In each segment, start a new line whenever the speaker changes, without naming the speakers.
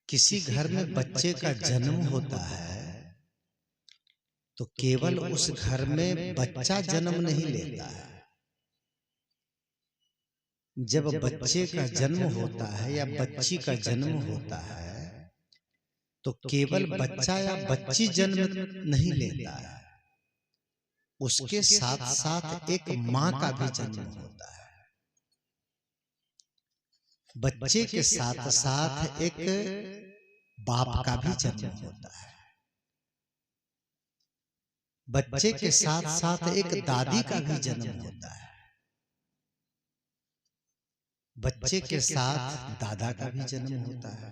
किसी घर में बच्चे का जन्म होता है तो केवल उस घर में बच्चा जन्म नहीं लेता है। जब बच्चे का जन्म होता है या बच्ची का जन्म होता है तो केवल बच्चा या बच्ची जन्म नहीं लेता है, उसके साथ साथ एक मां का भी जन्म होता है। बच्चे के साथ साथ एक बाप का भी जन्म होता है। बच्चे के साथ साथ एक दादी का भी जन्म होता है। बच्चे के साथ दादा का भी जन्म होता है।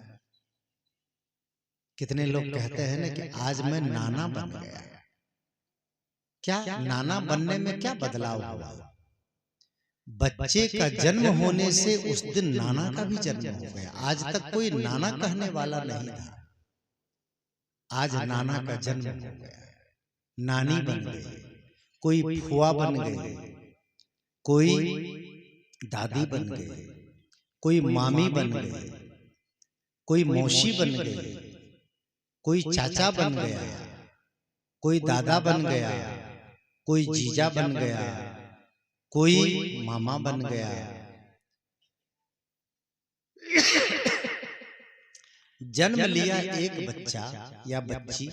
कितने लोग कहते हैं ना कि आज मैं नाना बन गया। क्या नाना बनने में क्या बदलाव हुआ? बच्चे का जन्म होने से उस दिन नाना का भी जन्म हो गया। आज तक कोई नाना कहने वाला नहीं था, आज नाना का जन्म हो गया। नानी बन गई, कोई फुआ बन गई, कोई दादी बन गई, कोई मामी बन गई, कोई मौसी बन गई, कोई चाचा बन गया, कोई दादा बन गया, कोई जीजा बन गया, कोई मामा बन गया। जन्म लिया एक बच्चा या बच्ची,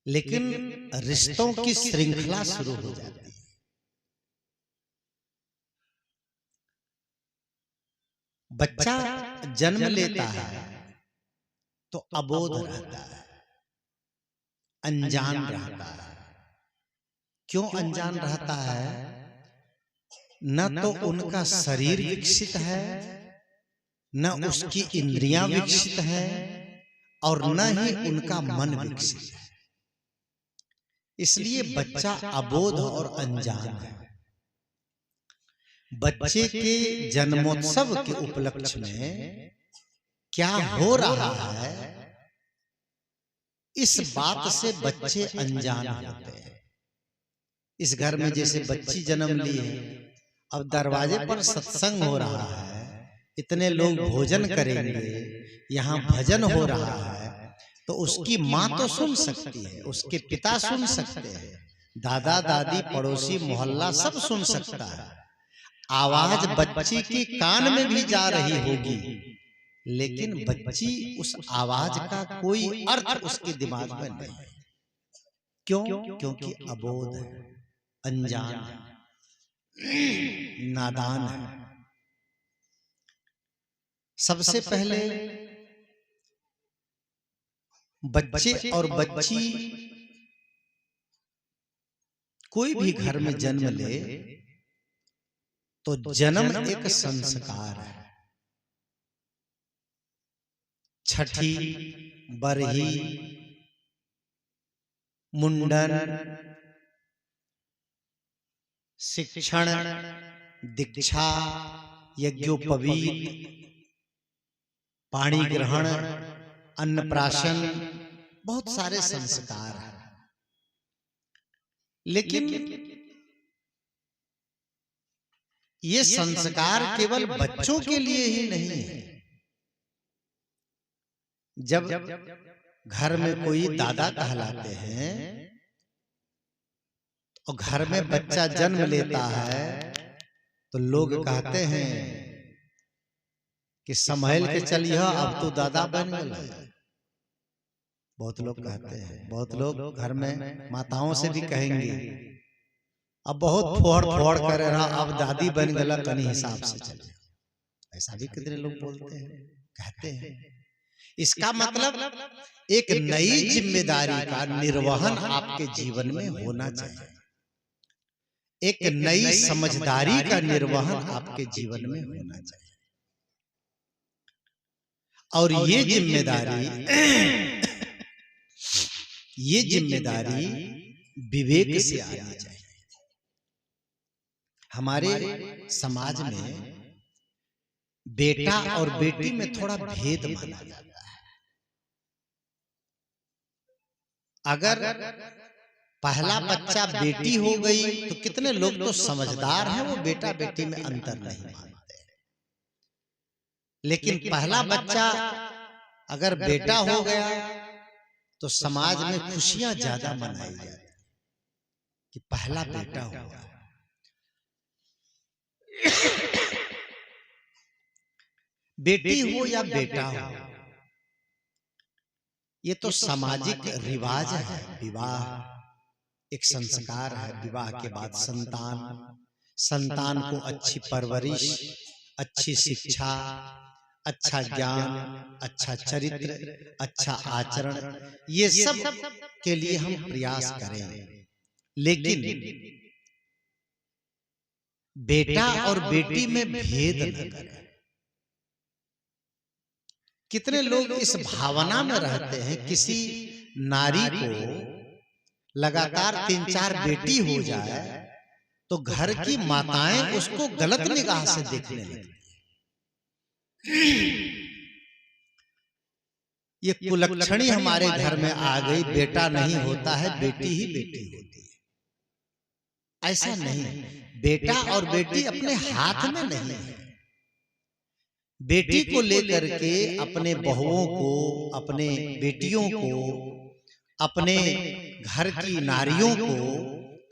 लेकिन रिश्तों की श्रृंखला शुरू हो जाती है। बच्चा जन्म लेता है तो अबोध रहता है, अनजान रहता है। क्यों अनजान रहता है? न तो उनका शरीर विकसित है, न उसकी इंद्रियां विकसित है, और न ही उनका मन विकसित है। इसलिए बच्चा अबोध और अनजान है। बच्चे के जन्मोत्सव के उपलक्ष्य में क्या हो रहा है, इस बात से बच्चे अनजान होते हैं। इस घर में जैसे बच्ची जन्म ली है, अब दरवाजे पर सत्संग हो रहा है, इतने लोग भोजन करेंगे, यहाँ भजन हो रहा है, तो उसकी माँ तो सुन सकती है, उसके पिता सुन सकते हैं, दादा दादी पड़ोसी मोहल्ला सब सुन सकता है। आवाज बच्ची की कान में भी जा रही होगी, लेकिन बच्ची उस आवाज का कोई अर्थ उसके दिमाग में नहीं है। क्यों? क्योंकि अबोध है, अनजान है, नादान है। सबसे पहले बच्चे और बच्ची कोई भी घर में जन्म ले तो जन्म एक संस्कार है। छठी, बरही, मुंडन, शिक्षण, दीक्षा, यज्ञोपवीत, पाणी ग्रहण, अन्नप्राशन, बहुत सारे संस्कार हैं। लेकिन ये संस्कार केवल बच्चों के लिए ही नहीं है। जब घर में कोई दादा कहलाते हैं और घर में बच्चा जन्म लेता है तो लोग कहते हैं कि संभल के चलिए, अब तो दादा बन गए। बहुत लोग कहते हैं, बहुत लोग घर में माताओं से भी कहेंगे, अब बहुत फोड़ फोड़ कर रहा, अब दादी बन गला, कनी हिसाब से चले। ऐसा भी कितने लोग बोलते हैं, कहते हैं। इसका मतलब एक नई जिम्मेदारी का निर्वहन आपके जीवन में होना चाहिए, एक नई समझदारी का निर्वहन आपके जीवन में होना चाहिए। और ये जिम्मेदारी विवेक से आनी चाहिए। हमारे समाज में बेटा और बेटी में थोड़ा भेद माना जाता है। अगर पहला बच्चा बेटी हो गई तो कितने लोग तो समझदार हैं, वो बेटा बेटी में अंतर नहीं मानते। लेकिन पहला बच्चा अगर बेटा हो गया तो समाज में खुशियां ज्यादा मनाई जाती कि पहला बेटा हुआ। बेटी हो या बेटा हो, ये तो सामाजिक रिवाज है। विवाह एक संस्कार है। विवाह के बाद संतान, संतान को अच्छी परवरिश, अच्छी शिक्षा, अच्छा ज्ञान, अच्छा चरित्र, अच्छा आचरण, ये सब के लिए हम प्रयास करें। लेकिन बेटा और बेटी में भेद न करें। कितने लोग इस भावना में रहते हैं किसी नारी को लगातार 3-4 बेटी हो जाए तो घर की माताएं उसको गलत निगाह से देखने लगती हैं। ये कुलक्षणी हमारे घर में आ गई। बेटा नहीं होता है, बेटी ही बेटी होती है। ऐसा नहीं, बेटा और बेटी अपने हाथ में नहीं है। बेटी को लेकर के अपने बहुओं को, अपने बेटियों को, अपने घर की नारियों को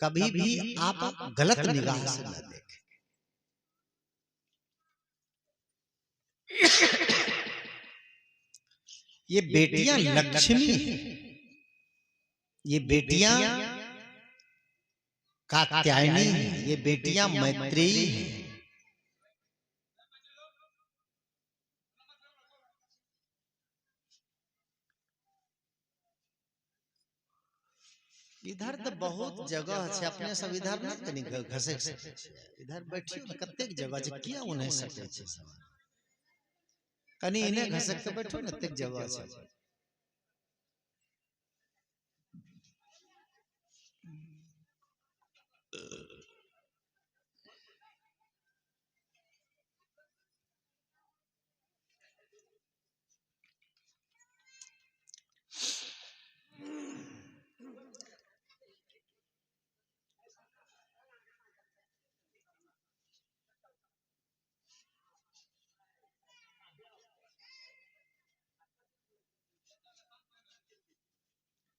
कभी भी आप गलत निगाह से न देखें। ये बेटियां लक्ष्मी हैं, ये बेटियां कात्यायनी हैं, ये बेटियां मैत्रेयी हैं। इधर तो बहुत जगह है, अपने सब इधर ना कनी घसक सके छै। इधर बैठियो न कतेक जगह छै, किया उन्हें सके छै कनी इन्हें घसक के बैठो न, कतेक जगह छै।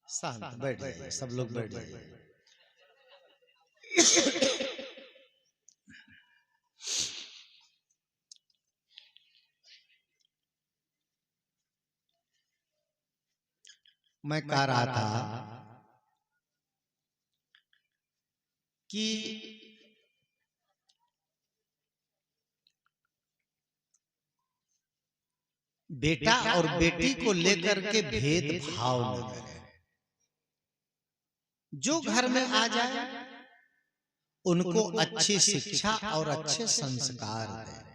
शांत बैठ जाइए, सब लोग बैठ जाइए। मैं कह रहा था कि बेटा और बेटी को लेकर के भेदभाव न करें। जो घर में आ जाए उनको अच्छी शिक्षा और अच्छे संस्कार दें।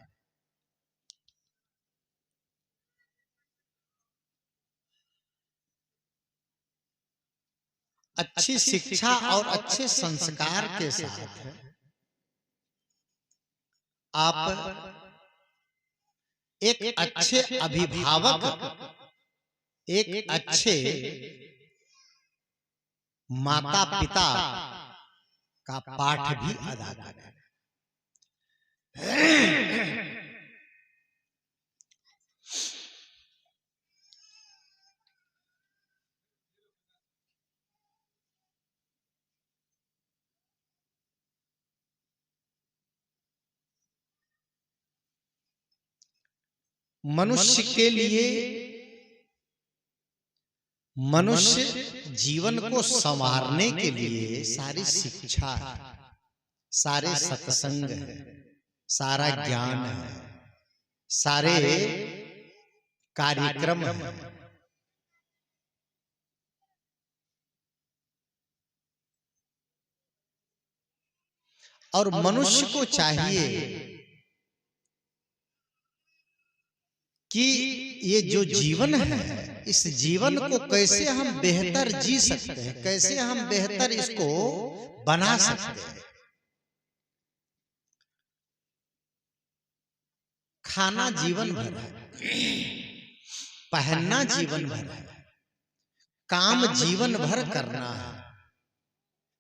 अच्छी शिक्षा और अच्छे संस्कार के साथ आप एक अच्छे अभिभावक, एक अच्छे माता पिता का पाठ भी अदा करें। मनुष्य के लिए, मनुष्य जीवन को संवारने के लिए सारी शिक्षा है, सारे सत्संग है, सारा ज्ञान है, सारे कार्यक्रम है। और मनुष्य को चाहिए कि ये जो जीवन है, इस जीवन को कैसे हम बेहतर जी सकते हैं, कैसे हम बेहतर इसको बना सकते हैं। खाना जीवन भर है, पहनना जीवन भर है, काम जीवन भर करना है,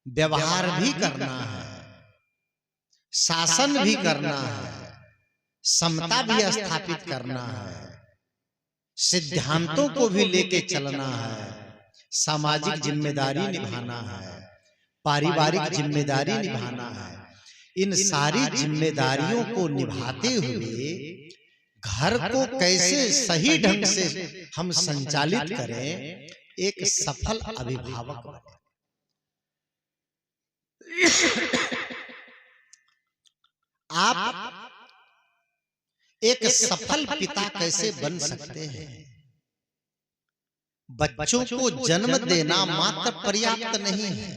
व्यवहार भी करना है, शासन भी करना है, समता भी स्थापित करना है, सिद्धांतों को भी लेके चलना है, सामाजिक जिम्मेदारी निभाना है, पारिवारिक जिम्मेदारी निभाना है। इन सारी जिम्मेदारियों को निभाते हुए घर को कैसे सही ढंग से हम संचालित करें, एक सफल अभिभावक बने। आप एक सफल पिता कैसे बन सकते हैं? बच्चों को जन्म देना मात्र पर्याप्त नहीं है,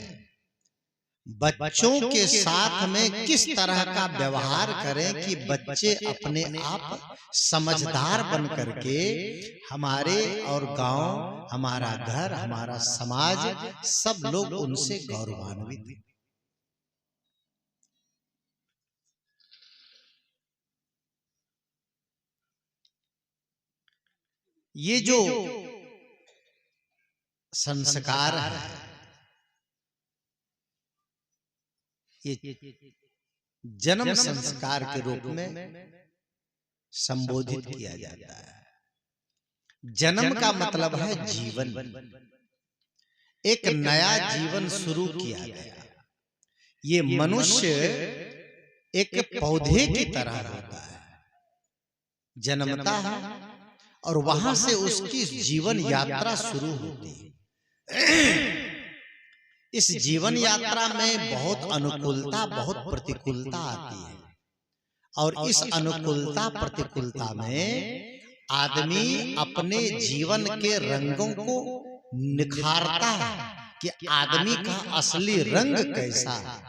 बच्चों के साथ में किस तरह का व्यवहार करें कि बच्चे अपने आप समझदार बन करके हमारे और गांव, हमारा घर, हमारा समाज, सब लोग उनसे गौरवान्वित हैं। ये जो संस्कार है, ये जन्म संस्कार के रूप में संबोधित किया जाता है। जन्म का मतलब है जीवन, एक नया जीवन शुरू किया गया। ये मनुष्य एक पौधे की तरह होता है, जन्मता है और वहां से उसकी जीवन यात्रा शुरू होती है। इस जीवन यात्रा में बहुत अनुकूलता, बहुत प्रतिकूलता आती है, और इस अनुकूलता प्रतिकूलता में आदमी अपने जीवन के रंगों को निखारता है कि आदमी का असली रंग कैसा है।